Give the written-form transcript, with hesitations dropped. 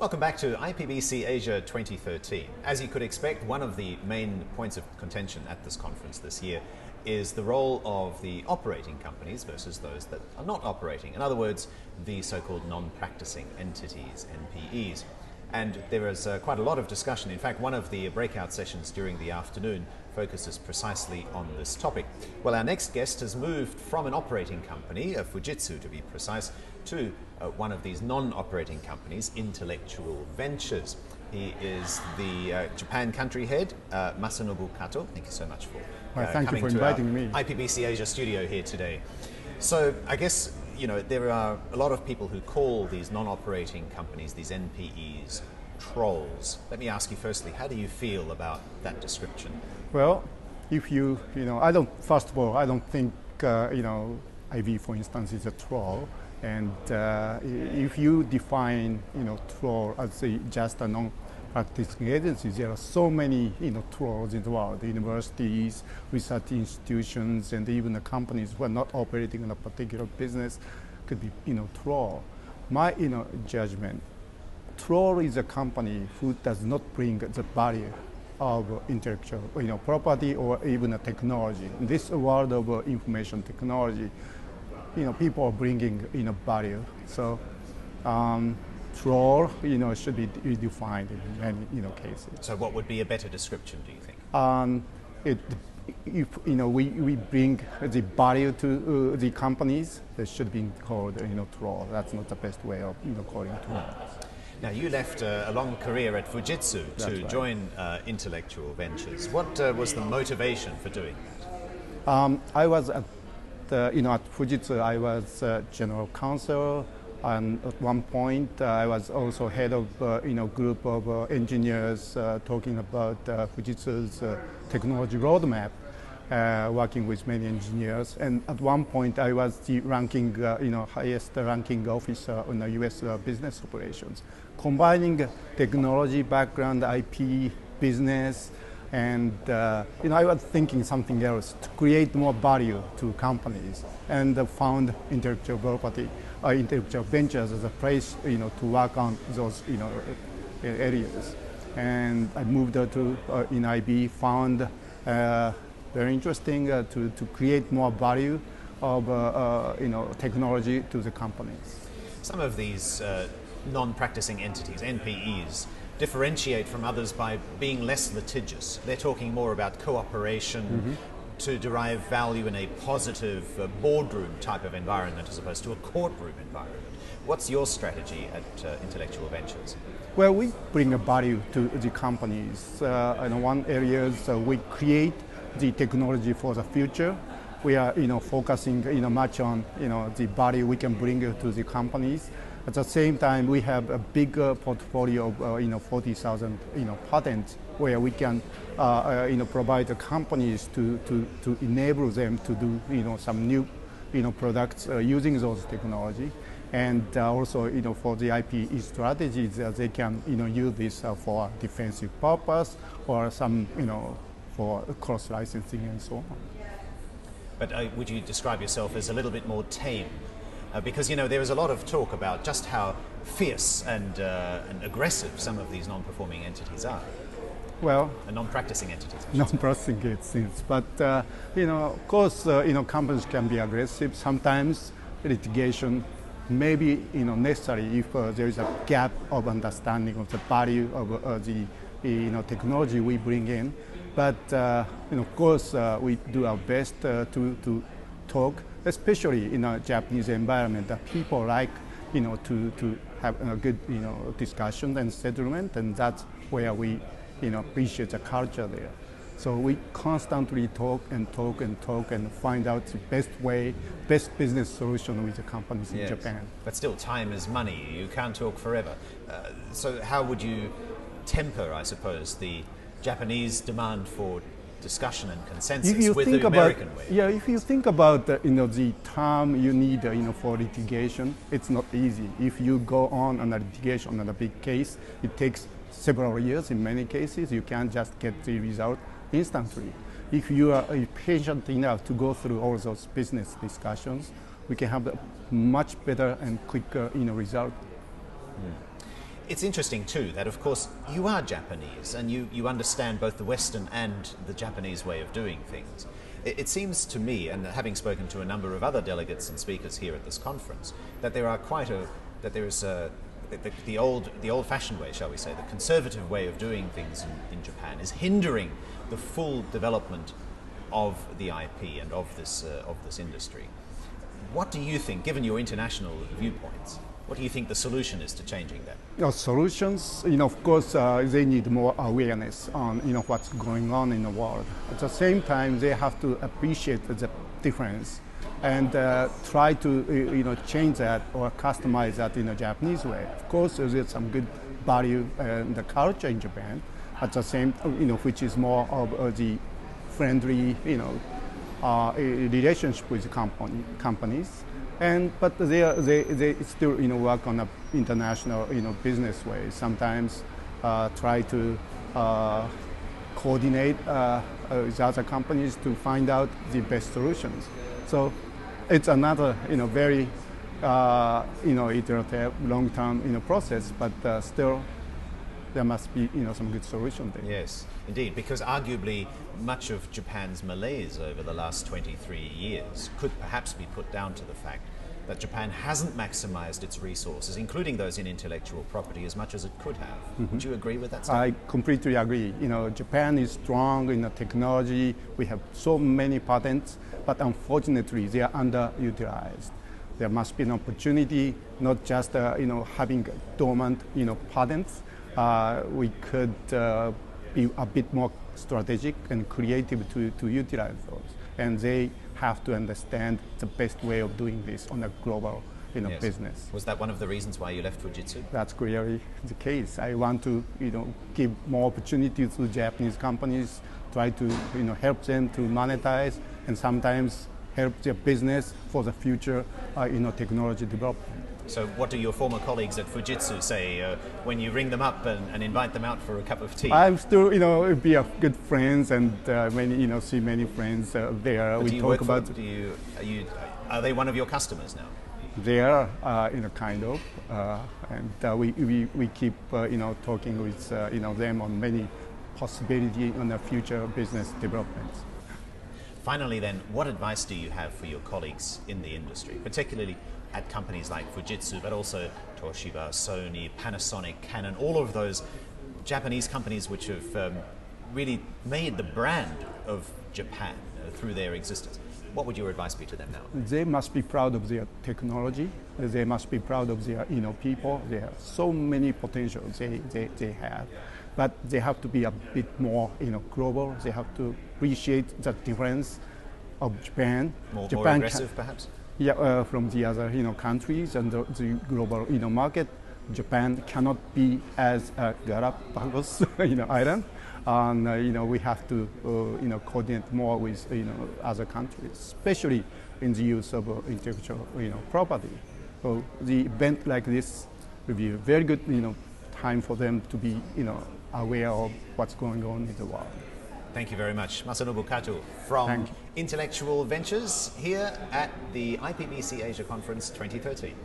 Welcome back to IPBC Asia 2013. As you could expect, one of the main points of contention at this conference this year is the role of the operating companies versus those that are not operating. In other words, the so-called non-practicing entities, NPEs. And there is quite a lot of discussion. In fact, one of the breakout sessions during the afternoon focuses precisely on this topic. Well, our next guest has moved from an operating company, Fujitsu to be precise, to one of these non-operating companies, Intellectual Ventures. He is the Japan country head, Masanobu Katoh. Thank you so much for thank you for inviting me. IPBC Asia studio here today. So I guess, you know, there are a lot of people who call these non-operating companies, these NPEs, trolls. Let me ask you firstly, how do you feel about that description? Well, if first of all, I don't think, IB, for instance, is a troll. And if you define, troll as just a non-practicing agency, there are so many, trolls in the world. The universities, research institutions, and even the companies who are not operating in a particular business could be, troll. My, judgment, troll is a company who does not bring the value of intellectual, property or even a technology. In this world of information technology, people are bringing, value. So, troll, should be redefined in many, cases. So, what would be a better description, do you think? If we bring the value to the companies, they should be called, troll. That's not the best way of, calling troll. Now, you left a long career at Fujitsu to join Intellectual Ventures. What was the motivation for doing that? I was at Fujitsu, I was general counsel, and at one point I was also head of group of engineers talking about Fujitsu's technology roadmap, working with many engineers. And at one point I was the ranking, highest ranking officer in the U.S. Business operations, combining technology background, IP, business. And I was thinking something else to create more value to companies, and found intellectual property, intellectual ventures as a place, to work on those, areas. And I moved to in IB, found very interesting to create more value of technology to the companies. Some of these non-practicing entities, NPEs, differentiate from others by being less litigious. They're talking more about cooperation to derive value in a positive boardroom type of environment as opposed to a courtroom environment. What's your strategy at Intellectual Ventures? Well, we bring a value to the companies. In one area, we create the technology for the future. We are, focusing, much on, the value we can bring to the companies. At the same time, we have a big portfolio of 40,000 patents where we can provide the companies to enable them to do some new products using those technology, and also for the IP strategies they can use this for defensive purpose or some for cross licensing and so on. But would you describe yourself as a little bit more tame? Because there is a lot of talk about just how fierce and aggressive some of these non-performing entities are. Well, non-practicing entities. Non-practicing entities, but of course, companies can be aggressive. Sometimes litigation may be necessary if there is a gap of understanding of the value of the technology we bring in. But of course, we do our best to talk, especially in a Japanese environment, that people like, to have a good, discussion and settlement, and that's where we, appreciate the culture there. So we constantly talk and find out the best business solution with the companies in Japan. But still, time is money. You can't talk forever. So how would you temper, I suppose, the Japanese demand for discussion and consensus with the American way? Yeah, if you think about the time you need for litigation, it's not easy. If you go on a litigation on a big case, it takes several years in many cases. You can't just get the result instantly. If you are patient enough to go through all those business discussions, we can have a much better and quicker result. It's interesting too that, of course, you are Japanese and you understand both the Western and the Japanese way of doing things. It seems to me, and having spoken to a number of other delegates and speakers here at this conference, that there are the old-fashioned way, shall we say, the conservative way of doing things in Japan is hindering the full development of the IP and of this industry. What do you think, given your international viewpoints, what do you think the solution is to changing that? Solutions, of course, they need more awareness on, what's going on in the world. At the same time, they have to appreciate the difference and try to, change that or customize that in a Japanese way. Of course, there's some good value in the culture in Japan. At the same, which is more of the friendly, relationship with companies. But they still work on an international business way. Sometimes try to coordinate with other companies to find out the best solutions. So it's another very iterative, long-term process. But still, there must be some good solution there. Yes, indeed, because arguably much of Japan's malaise over the last 23 years could perhaps be put down to the fact that Japan hasn't maximized its resources, including those in intellectual property, as much as it could have. Mm-hmm. Would you agree with that statement? I completely agree. Japan is strong in the technology. We have so many patents, but unfortunately, they are underutilized. There must be an opportunity, not just having dormant patents. We could be a bit more strategic and creative to utilize those. And they have to understand the best way of doing this on a global yes. business. Was that one of the reasons why you left Fujitsu? That's clearly the case. I want to give more opportunities to Japanese companies, try to help them to monetize, and sometimes help their business for the future technology development. So what do your former colleagues at Fujitsu say when you ring them up and invite them out for a cup of tea? I'm still, be a good friends and see many friends there. But we talk about. Are they one of your customers now? They are, kind of, and we keep, talking with, them on many possibilities on the future business developments. Finally, then, what advice do you have for your colleagues in the industry, particularly at companies like Fujitsu, but also Toshiba, Sony, Panasonic, Canon, all of those Japanese companies which have really made the brand of Japan through their existence? What would your advice be to them now? They must be proud of their technology. They must be proud of their people. There are so many potentials they have. But they have to be a bit more global. They have to appreciate the difference of Japan. More aggressive, perhaps? Yeah, from the other countries and the global market. Japan cannot be as a Galapagos island, and we have to coordinate more with other countries, especially in the use of intellectual property. So the event like this will be a very good time for them to be aware of what's going on in the world. Thank you very much. Masanobu Katoh from Intellectual Ventures here at the IPBC Asia Conference 2013.